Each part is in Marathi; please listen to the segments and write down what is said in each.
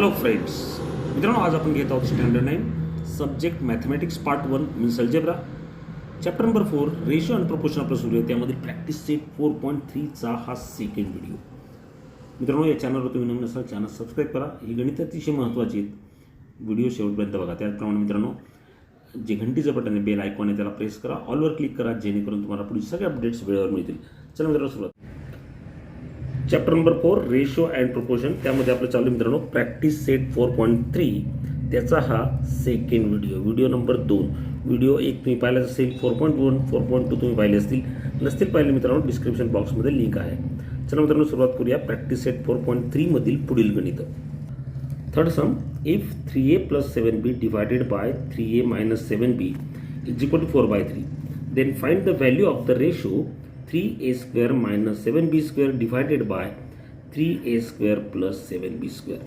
हॅलो फ्रेंड्स, मित्रांनो आज आपण घेत आहोत standard 9 subject mathematics part 1 means algebra chapter number 4 ratio and proportion आपलं सुरू आहे. त्यामध्ये प्रॅक्टिस सेट 4.3चा हा सेकंड व्हिडिओ. मित्रांनो या चॅनलवर तुम्ही नवीन असाल चॅनल सबस्क्राईब करा. ही गणित अतिशय महत्त्वाची आहेत. व्हिडिओ शेवटपर्यंत बघा. त्याचप्रमाणे मित्रांनो जे घंटीचं बटन आहे बेल आयकॉन आहे त्याला प्रेस करा, ऑलवर क्लिक करा जेणेकरून तुम्हाला पुढील सगळे अपडेट्स वेळेवर मिळतील. चला मित्रांनो सुरुवात. Chapter number 4 ratio and proportion. त्यामध्ये आपलं चालू मित्रांनो प्रॅक्टिस सेट 4.3 त्याचा हा सेकंड व्हिडिओ नंबर 2. व्हिडिओ 1 तुम्ही पाहिलाच असेल, 4.1 4.2 तुम्ही पाहिले असतील. नसतील पाहिले मित्रांनो डिस्क्रिप्शन बॉक्समध्ये लिंक आहे. चला मित्रांनो सुरुवात करूया प्रॅक्टिस सेट 4.3 मधील पुढील गणित. Third some, if 3a + 7b divided by 3a - 7b is equal to 4/3, then find the value of the ratio 3a² - 7b² divided by 3a² + 7b².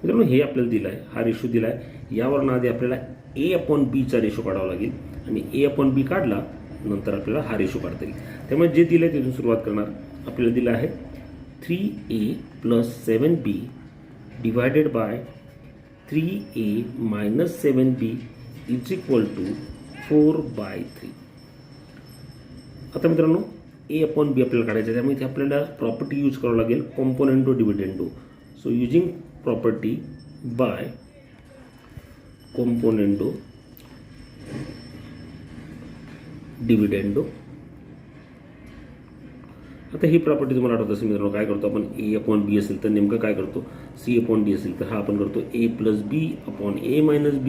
मित्रांनो हे आपल्याला दिलं आहे, हा रेशो दिला आहे. यावरून आधी आपल्याला a/b चा रेशो काढावा लागेल आणि a/b काढला नंतर आपल्याला हा रेशो काढता येईल. त्यामुळे जे दिलं आहे तिथून सुरुवात करणार. आपल्याला दिलं आहे 3a + 7b divided by 3a - 7b is equal to 4/3. आता मित्रांनो a/b आपल्याला काढायचं आहे. त्यामुळे इथे आपल्याला प्रॉपर्टी यूज करावं लागेल, componendo dividendo. So using property by componendo dividendo. आता ही प्रॉपर्टी तुम्हाला आठवत असेल मित्रांनो, काय करतो आपण a/b असेल तर नेमकं काय करतो, c/d असेल तर हा आपण करतो a + b / a - b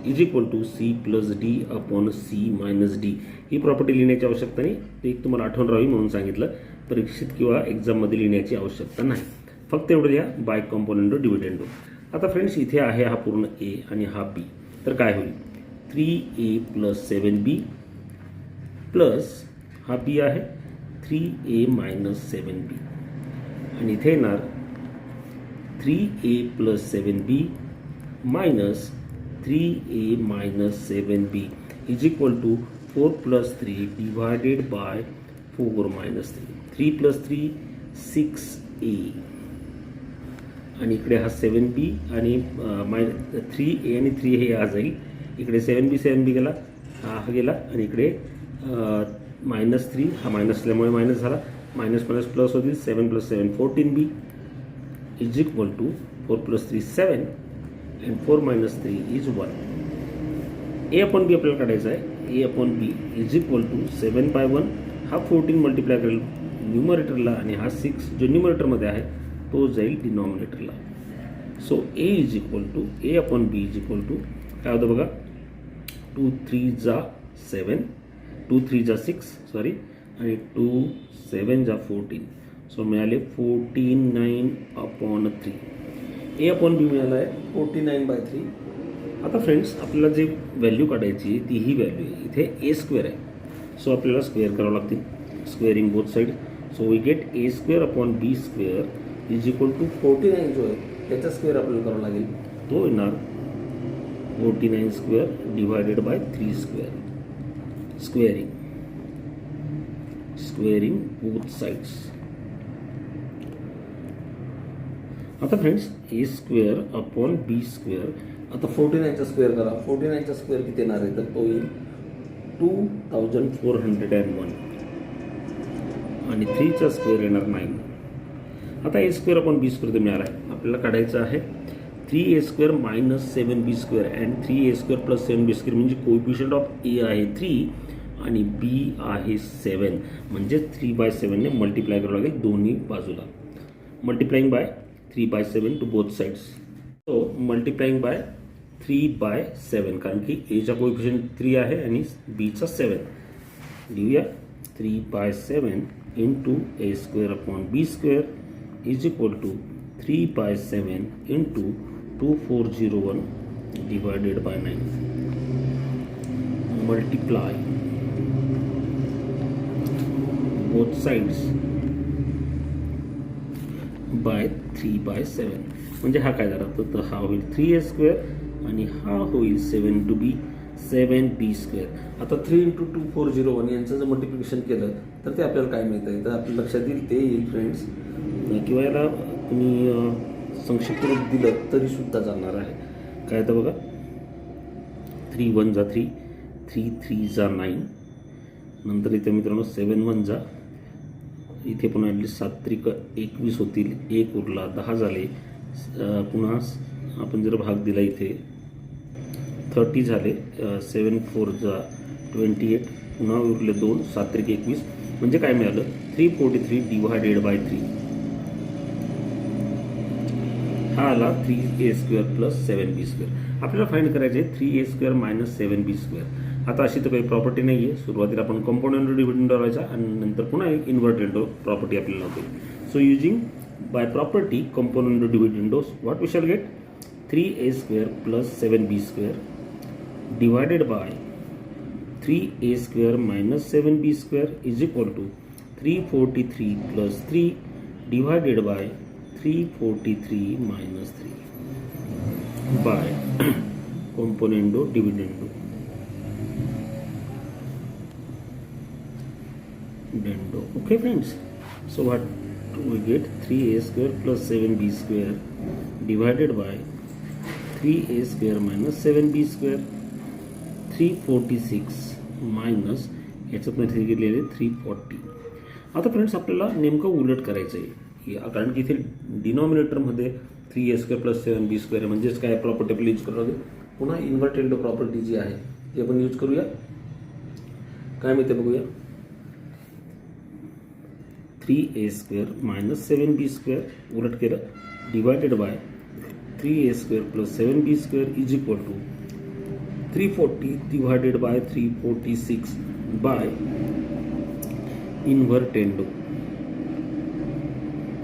is equal to c + d / c - d. ही प्रॉपर्टी लिहिण्याची आवश्यकता नाही, ते एक तुम्हाला आठवण राहावी म्हणून सांगितलं. परीक्षेत किंवा एक्झाममध्ये लिहिण्याची आवश्यकता नाही, फक्त एवढं लिहा बाय कॉम्पोनेंटो डिव्हिडेंडो. आता फ्रेंड्स इथे आहे हा पूर्ण a आणि हा b, तर काय होईल 3a + 7b प्लस हा b आहे 3a - 7b आणि इथे येणार 3a + 7b minus 3a - 7b is equal to 4 + 3 divided by 4 - 3. 3 + 3 6a आणि इकडे हा 7b आणि 3a आणि 3 हे आ जाईल. इकडे 7b गेला, हा गेला आणि इकडे -3 हा मायनस असल्यामुळे मायनस झाला. मायनस प्लस होतील. 7 + 7 14b is equal to 4 + 3 7 and 4 - 3 is 1. a/b आपल्याला काढायचा आहे. a/b is equal to 7/1. हा 14 मल्टिप्लाय करेल न्यूमरेटरला आणि हा 6 जो न्यूमरेटरमध्ये आहे तो जाईल डिनॉमिनेटरला. So a/b is equal to काय होतं बघा, 2 3 जा 7, 2 3 जा 6 सॉरी आणि 2 7 जा 14. सो मिळाले 49/3. a/b मिळाला आहे 49/3. आता फ्रेंड्स आपल्याला जे व्हॅल्यू काढायची ती ही व्हॅल्यू आहे. इथे a² आहे, सो आपल्याला स्क्वेअर करावं लागतील, squaring both side. So we get a² / b² is equal to 49 जो आहे त्याचा स्क्वेअर आपल्याला करावा लागेल. तो येणार 49² divided by 3². Squaring both sides. आता फ्रेंड्स a² / b². आता 49चा स्क्वेअर करा. 49चा स्क्वेअर किती येणार आहे तर तो येईल 2401 आणि 3चा स्क्वेअर येणार 9. आता a² / b² ते मिळाला आहे. आपल्याला काढायचं आहे 3a² - 7b² and 3a² + 7b² म्हणजे कोएफिशियंट ऑफ a आहे 3 आणि b आहे 7, म्हणजे 3/7 ने मल्टिप्लाय करावं लागेल दोन्ही बाजूला. Multiplying by 3/7 to both sides. So multiplying by 3/7 कारण की एचा कोएफिशियंट 3 आहे आणि बीचा 7. लिहूया 3/7 into a² / b² is equal to 3/7 into 2401 divided by 9. Multiply both sides by 3/7 म्हणजे हा काय झाला तर हा होईल 3a² आणि हा होईल 7b². आता 3 × 2401 यांचं जर मल्टिप्लिकेशन केलं तर ते आपल्याला काय मिळतं आहे तर आपल्या लक्षात येईल ते येईल फ्रेंड्स, किंवा याला तुम्ही संक्षिप्त रूप दिलं तरी सुद्धा चालणार आहे. काय तर बघा, 3 1 जा 3, 3 3 जा 9, नंतर इथे मित्रांनो 7 1 जा, इथे पुन्हा 7 त्रिक 21 होतील, 1 उरला 10 झाले. पुन्हा आपण जर भाग दिला इथे 30 झाले, 7 4 जा 28, पुन्हा उरले 2, 7 त्रिक 21, म्हणजे काय मिळालं 343 डिवायडेड बाय 3. हा आला 3a² प्लस 7b². आपल्याला फाइंड करायचे 3a² मायनस 7b². आता अशी तर काही प्रॉपर्टी नाही आहे. सुरुवातीला आपण कंपाऊंड डिव्हिडंड लावायचा आणि नंतर पुन्हा एक इन्व्हर्टेड प्रॉपर्टी आपल्याला होते. So using by property compound dividendos what we shall get 3a² plus 7b² divided by 3a² minus 7b² is equal to 343 plus 3 divided by 343 minus 3 by componendo dividendo dendo. Okay friends, so what we get 3a² plus 7b² divided by 3a² minus 7b², 346 minus याच्यात घेतलेले 340. आता फ्रेंड्स आपल्याला नेमकं उलट करायचं आहे, कारण की इथे डिनॉमिनेटरमध्ये 3a² प्लस 7b² आहे. म्हणजेच काय प्रॉपर्टी आपल्याला यूज करावी, पुन्हा इन्व्हर्टेड प्रॉपर्टी जी आहे ती आपण यूज करूया. काय मिळते बघूया, 3a² मायनस 7b² उलट केलं divided by 3a² plus 7b² is equal to 340 divided by 346 by invertendo.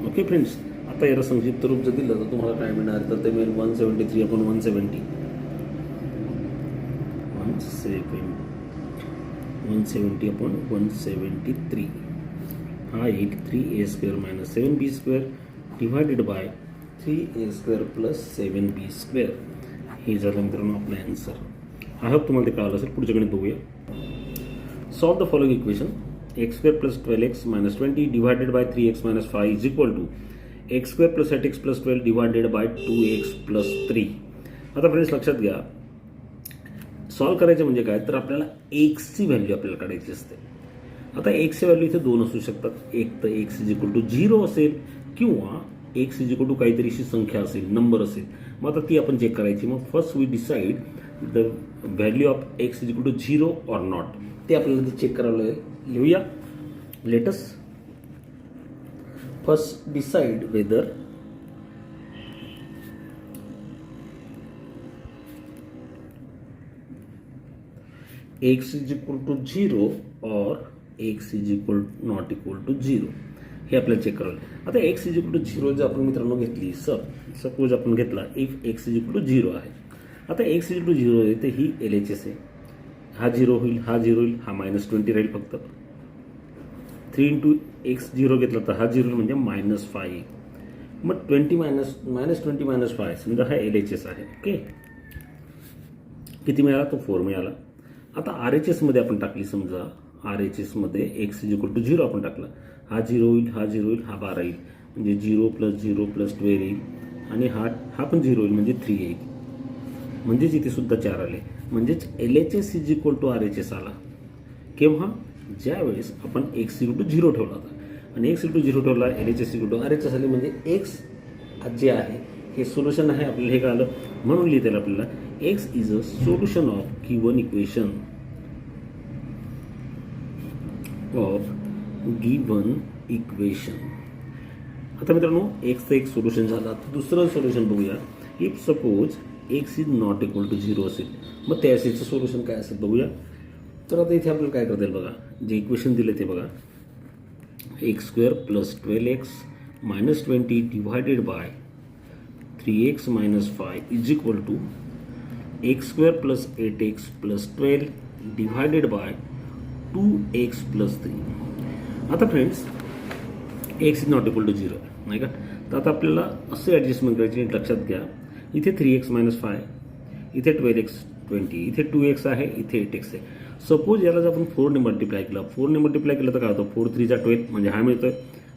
Okay friends, आता याला संक्षिप्त रूप जर दिलं तर तुम्हाला काय मिळणार, तर ते मिळेल 173 अपॉन 170 अपॉन 173. हा येईल 3a² minus 7b² divided by 3a² plus 7b². हे झालं मित्रांनो आपलं आन्सर. आय होप तुम्हाला ते कळालं असेल. पुढच्या गणित बघूया. Solve the following equation x² plus 12x minus 20 divided by 3x minus 5 is equal to x² plus 8x plus 12 divided by 2x plus 3. आता फ्रेंड्स लक्षात घ्या, सॉल्व करायचं म्हणजे काय, तर आपल्याला एक्सची व्हॅल्यू आपल्याला काढायची असते. आता एक्सची व्हॅल्यू इथे दोन असू शकतात. एक तर एक्स इज इक्वल टू 0 असेल किंवा एक्स इज इक्वल टू काहीतरी अशी संख्या असेल, नंबर असेल. मग आता ती आपण चेक करायची. मग first we decide the value of x is equal to 0 or not. ते आपल्याला ते चेक करावं लागेल. लिहूया. Let's first decide whether x is equal to 0 or x is equal not equal to 0 हे आपल्याला चेक करावं. आता x इज इक्वल टू 0 जर आपण मित्रांनो घेतली, सपोज आपण घेतला if x is equal to 0 आहे. आता x इज इक्वल टू 0 आहे तर ही LHS आहे. हा 0 होईल, हा 0 होईल, हा -20 राहील फक्त. 3 इंटू एक्स 0 घेतला तर हा 0 म्हणजे -5. मग 20 मायनस 5 समजा हा LHS आहे. ओके, किती मिळाला, तो 4 मिळाला. आता RHS मध्ये आपण टाकली, समजा RHS मध्ये x इज इक्वल टू 0 आपण टाकला, हा 0 होईल, हा 0 होईल, हा 12 येईल, म्हणजे 0 + 0 + 12 येईल, आणि हा पण 0 होईल म्हणजे 3 येईल. म्हणजेच इथे सुद्धा 4 आले. म्हणजेच LHS is equal to RHS आला. केव्हा, ज्या वेळेस आपण x इक्वल टू 0 ठेवला होता, आणि x इक्वल टू 0 ठेवला, LHS इक्वल टू RHS आले. म्हणजे x जे आहे हे सोल्युशन आहे, आपल्याला हे कळालं. म्हणून लिहिता येईल आपल्याला x is a solution of given equation आता मित्रांनो एक्सचं एक सोल्युशन झालं. दुसरं सोल्युशन बघूया. If suppose x is not equal to 0 असेल, मग त्या याचं सोल्युशन काय असेल बघूया. तर आता इथे आपल्याला काय करता येईल बघा, जे इक्वेशन दिले ते बघा. x² + 12x - 20 divided by 3x - 5 is equal to x² + 8x + 12 divided by 2x + 3. आता friends x is not equal to 0 नाही का. तर आता आपल्याला असे ॲडजस्टमेंट करायची. लक्षात घ्या, इथे 3x - 5, इथे 12x 20, इथे 2x आहे, इथे 8x आहे. सपोज याला जर आपण 4 ने मल्टिप्लाय केलं तर काय होतं, 4 3 जा 12 म्हणजे हा मिळतोय,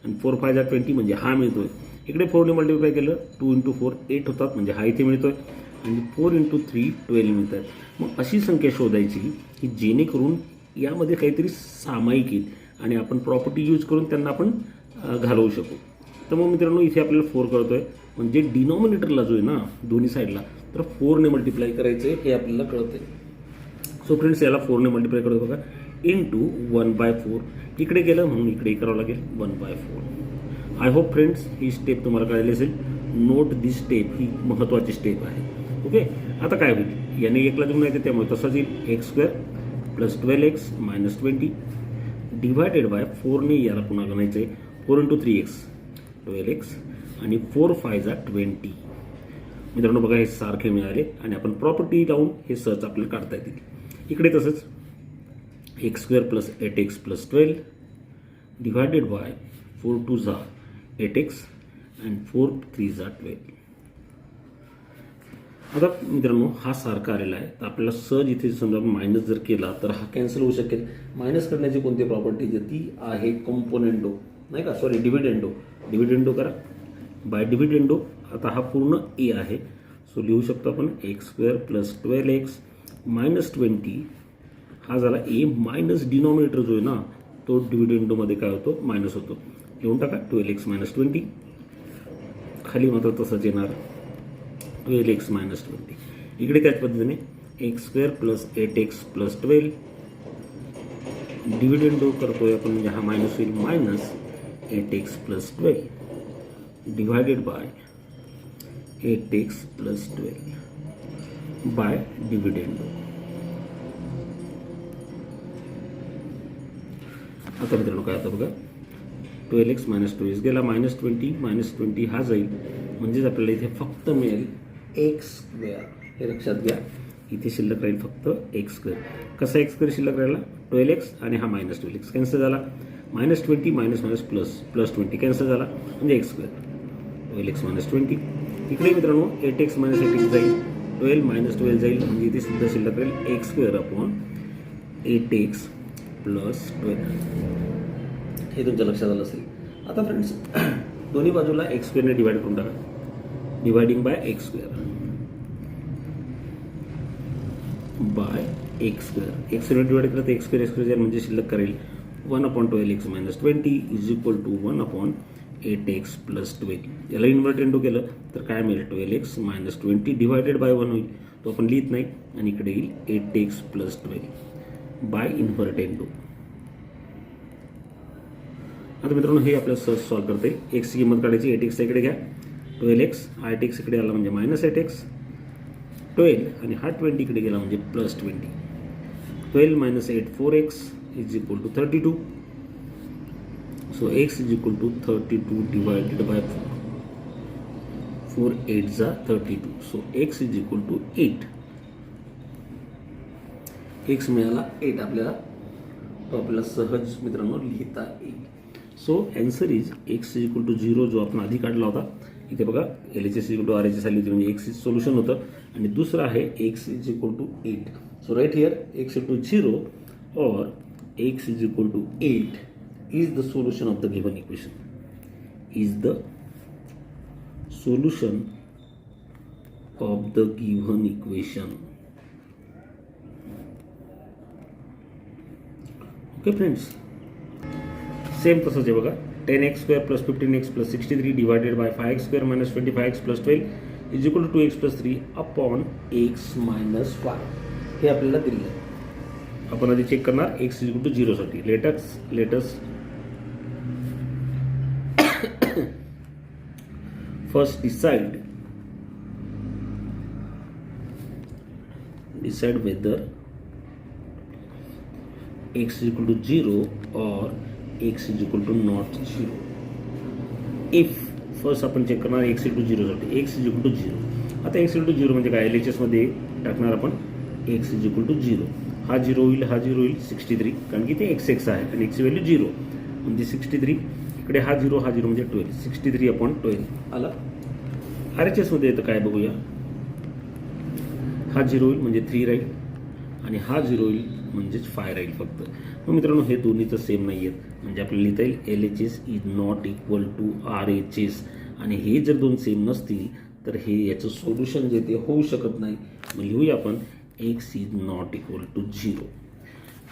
आणि 4 5 जा 20 म्हणजे हा मिळतोय. इकडे 4ने मल्टिप्लाय केलं 2 × 4 8 होतात, म्हणजे हा इथे मिळतोय, आणि 4 × 3 12 मिळतात. मग अशी संख्या शोधायची की जेणेकरून यामध्ये काहीतरी सामायिक येईल आणि आपण प्रॉपर्टी यूज करून त्यांना आपण घालवू शकू. तर मग मित्रांनो इथे आपल्याला 4 कळतोय, म्हणजे डिनॉमिनेटरला जो आहे ना दोन्ही साईडला, तर 4ने मल्टिप्लाय करायचं आहे हे आपल्याला कळतंय. सो फ्रेंड्स याला 4ने मल्टिप्लाय करतो बघा, इंटू 1/4. इकडे गेलं म्हणून इकडे करावं लागेल 1/4. I hope friends he step तुम्हाला कळाली असेल. नोट दिस स्टेप, ही महत्त्वाची स्टेप आहे. ओके, आता काय होईल, याने 1ला घेऊन येते त्यामुळे तसाच येईल x² + 12x - 20 डिवायडेड बाय 4ने याला पुन्हा गणायचं आहे. 4 × 3x 12x आणि 4 × 5 = 20. मित्रांनो बघा हे सारखे मिळाले आणि आपण प्रॉपर्टी लावून हे सहज आपल्याला काढता येतील. इकडे तसंच x² + 8x + 12 divided bye 4 × 2 = 8x and 4 × 3 = 12. आता मित्रांनो हा सारखा आलेला आहे, तर आपल्याला सहज इथे समजा मायनस जर केला तर हा कॅन्सल होऊ शकेल. मायनस करण्याची कोणती प्रॉपर्टी आहे, ती आहे कंपोनेंडो, नाही का, सॉरी डिव्हिडेंडो. डिव्हिडेंडो करा बाय डिव्हिडेंडो. आता हा पूर्ण ए आहे, सो लिहू शकतो आपण x² + 12x - 20. हा झाला ए मायनस डिनॉमिनेटर जो आहे ना तो डिव्हिडेंडोमध्ये काय होतो, मायनस होतो. लिहून टाका 12x - 20. खाली मात्र तसंच येणार 12x - 20. इकडे त्याच पद्धतीने x² + 8x + 12 डिव्हिडेंडो करतोय आपण, म्हणजे हा मायनस होईल, minus 8x + 12 divided by 8x + 12 by dividendo. आता मित्रांनो काय आता बघा 12x - 24 गेला, -20 - 20 हा जाईल, म्हणजेच आपल्याला इथे फक्त मिळेल x². हे लक्षात घ्या, इथे शिल्लक राहील फक्त x². कसा x² शिल्लक राहिला, 12x आणि हा -12x कॅन्सल झाला, -20 - -+20 कॅन्सल झाला, म्हणजे x². 12x - 20. इकडे मित्रांनो 8x - 8x जाईल, 12 - 12 जाईल, म्हणजे इथे सुद्धा शिल्लक राहील x² / 8x + 12. हे तुमच्या लक्षात आलं असेल. आता फ्रेंड्स दोन्ही बाजूला x² ने डिवाइड करून टाका, dividing bye x² bye x². x² divide केलं तर x² जाईल, म्हणजे शिल्लक करेल 1/12x - 20 = 1/8x + 12. याला इन्व्हर्टेंडो केलं तर काय मिळेल, 12x - 20 डिवायडेड बाय 1 होईल, तो आपण लिहित नाही, आणि इकडे येईल 8x + 12 बाय इन्व्हर्टेंडो. आता मित्रांनो हे आपल्याला सहज सॉल्व्ह करता येईल. एक्सची किंमत काढायची, 8x इकडे घ्या, 12x 8x इकडे आला म्हणजे -8x, 12 आणि हा 20 इकडे गेला म्हणजे +20. 12 - 8 4x = 32. So x = 32 divided by 4. 4 8 = 32. So x = 8. x मिळाला 8 आपल्याला, तो आपल्याला सहज मित्रांनो लिहिता येईल. सो अँसर इज x = 0 जो आपण आधी काढला होता. इथे बघा LHS = RHS आली होती, म्हणजे x सोल्युशन होतं, आणि दुसरं आहे x = 8. So right here x = 0 or x = 8 is the solution of the given equation. Is the solution of the given equation. Okay friends, same तसंच आहे बघा, 10x² + 15x + 63 divided by 5x² - 25x + 12 = 2x + 3 upon x - 5. हे आपल्याला दिलं आहे. आपण आधी चेक करणार x = 0 साठी. Let's first decide whether x = 0 or x = not 0. if first आपण चेक करणार x = 0 साठी, x = 0. आता x = 0 म्हणजे काय, LHS मध्ये टाकणार आपण x = 0. हा 0 होईल, हा 0 होईल, 63, कारण की ते x आहे आणि x ची व्हॅल्यू 0 म्हणजे 63. इकडे हा 0 म्हणजे 12, 63/12 आला. RHS मध्ये येतं काय बघूया, हा 0 होईल म्हणजे 3 राहील, आणि हा 0 होईल म्हणजेच 5 राहील फक्त. मग मित्रांनो हे दोन्ही तर सेम नाही आहेत, म्हणजे आपल्याला लिहिता येईल LHS is not equal to RHS. आणि हे जर दोन सेम नसतील तर हे याचं सोल्युशन जे ते होऊ शकत नाही. मग लिहूया आपण X is not equal to 0.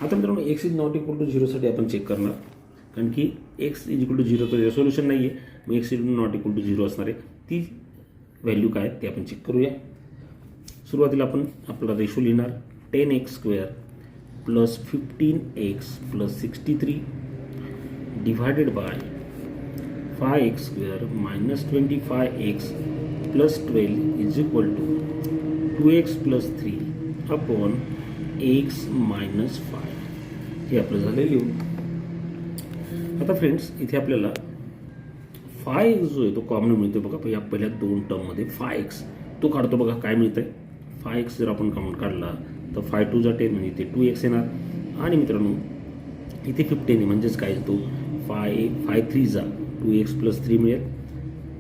आता मित्रांनो X is not equal to 0साठी आपण चेक करणार, कारण की एक्स इज इक्वल टू 0 तर सोल्युशन नाही आहे. मग x is not equal to 0 असणार आहे. ती व्हॅल्यू काय ते आपण चेक करूया. सुरुवातीला आपण आपला रेशो लिहिणार 10x² plus 15x plus 63 divided by 5x² minus 25x plus 12 is equal to 2x plus 3 upon x minus 5. हे आपलं झालं लिहून. आता फ्रेंड्स इथे आपल्याला 5x जो आहे तो कॉमन मिळतो बघा. या पहिल्या दोन टर्ममध्ये 5x तो काढतो बघा. काय मिळतंय 5x जर आपण कॉमन काढला तर 5 2 10 म्हणजे इथे 2x येणार. आणि मित्रांनो इथे 15 आहे म्हणजेच काय तो 5 3 2x प्लस 3 मिळेल.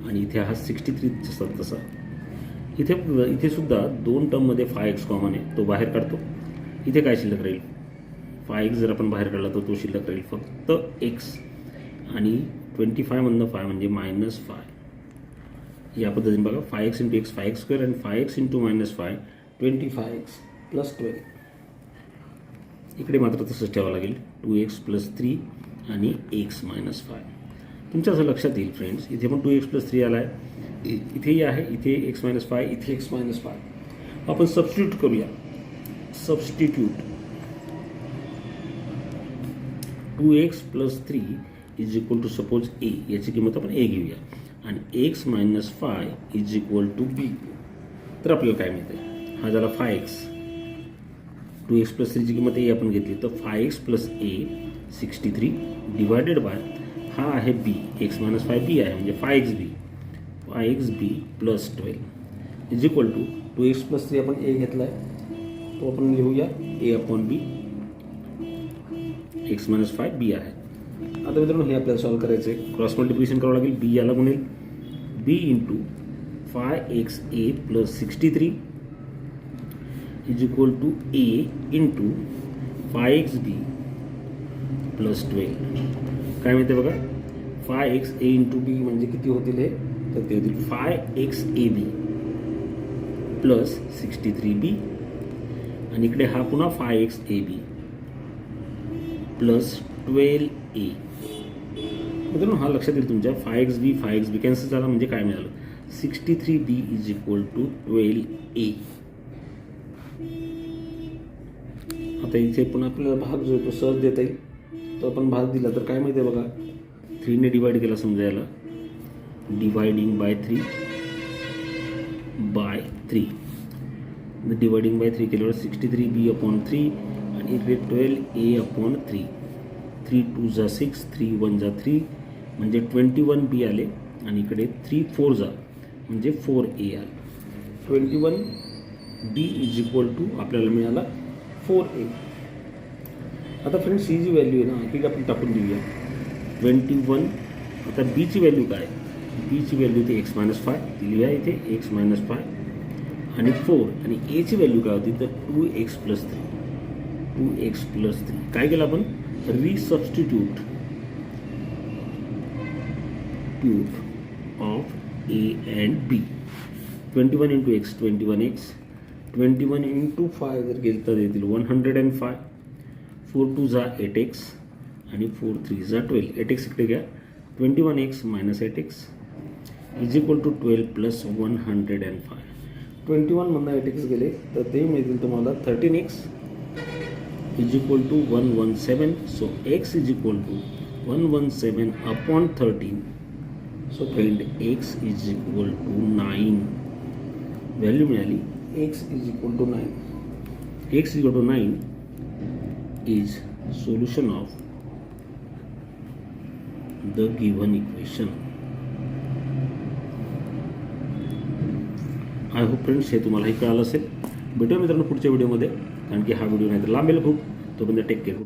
आणि इथे हा 63 जसा तसा इथे सुद्धा दोन टर्ममध्ये 5x कॉमन आहे तो बाहेर काढतो. इथे काय शिल्लक राहील 5x जर आपण बाहेर काढला तर तो शिल्लक राहील फक्त x. आणि 25 मधनं 5 म्हणजे मायनस 5. या पद्धतीने बघा 5x इंटू एक्स 5x² आणि 5x into minus 5 25x plus 12. इकडे मात्र तसंच ठेवावं लागेल 2x प्लस 3 आणि x मायनस 5. तुमच्या असं लक्षात येईल फ्रेंड्स इथे पण 2x प्लस 3 आला आहे, इथेही आहे, इथे x मायनस 5, इथे x मायनस 5. आपण सबस्टिट्यूट करूया. Substitute 2x plus 3 is equal to suppose a, याची किंमत आपण a घेऊया. आणि x minus 5 is equal to b. तर आपल्याला काय मिळते हा झाला 5x. 2x प्लस 3ची किंमत a आपण घेतली तर 5x plus a 63 divided bye हा आहे b, x मायनस 5b आहे म्हणजे 5xb plus 12 is equal to 2x plus 3 आपण a घेतला आहे तो आपण लिहूया a upon b. x minus 5b आहे. आता मित्रांनो हे आपल्याला सॉल्व्ह करायचं आहे. क्रॉस मल्टिप्लिकेशन करावं लागेल. b याला गुणेल b into 5xa plus 63 is equal to a into 5xb plus 12. काय मिळते बघा 5xa इंटू b म्हणजे किती होतील हे तर ते होतील 5xab प्लस 63b. आणि इकडे हा पुन्हा 5xab प्लस 12a. मित्रांनो हा लक्षात येईल तुमच्या 5xb कॅन्सल झाला म्हणजे काय मिळालं 63b is equal to 12a. आता इथे पण आपल्याला भाग जो आहे तो सहज देता येईल. तो आपण भाग दिला तर काय माहिती आहे बघा 3 ने डिवाइड केला समजा याला डिवायडिंग बाय 3 डिवायडिंग बाय 3 केल्यावर 63b अपॉन 3 आणि इकडे 12a अपॉन 3. 3 2 जा 6 3 1 जा 3 म्हणजे 21b आले. आणि इकडे 3 4 जा म्हणजे 4a आले. 21b इज इक्वल टू आपल्याला मिळाला 4a. आता फ्रेंड्स ही जी व्हॅल्यू आहे ना ही आपण टाकून देऊया 21. आता बीची व्हॅल्यू काय बीची व्हॅल्यू ती x मायनस 5 ती लिहा इथे x मायनस 5 आणि 4. आणि एची व्हॅल्यू काय होती तर 2x प्लस 3 काय केलं आपण resubstitute of a and b. 21 into x 21x 21 into 5 जर गेलं तर येतील 105. 4 2 जा 8x आणि 4 3 जा 12. 8x इकडे घ्या 21x minus 8x is equal to 12 plus 105. 21 मधनं 8x गेले तर ते मिळतील तुम्हाला 13x is equal to 117. So x is equal to 117 upon 13. So friend x is equal to 9. Value मिळाली x is equal to 9. x is equal to 9 is solution of the given equation. I hope friends हे तुम्हाला हे कळालं असेल. भेटूया मित्रांनो पुढच्या व्हिडिओमध्ये, कारण की हा व्हिडिओ नाही तर लांबेल खूप. तोपर्यंत टेक केअर.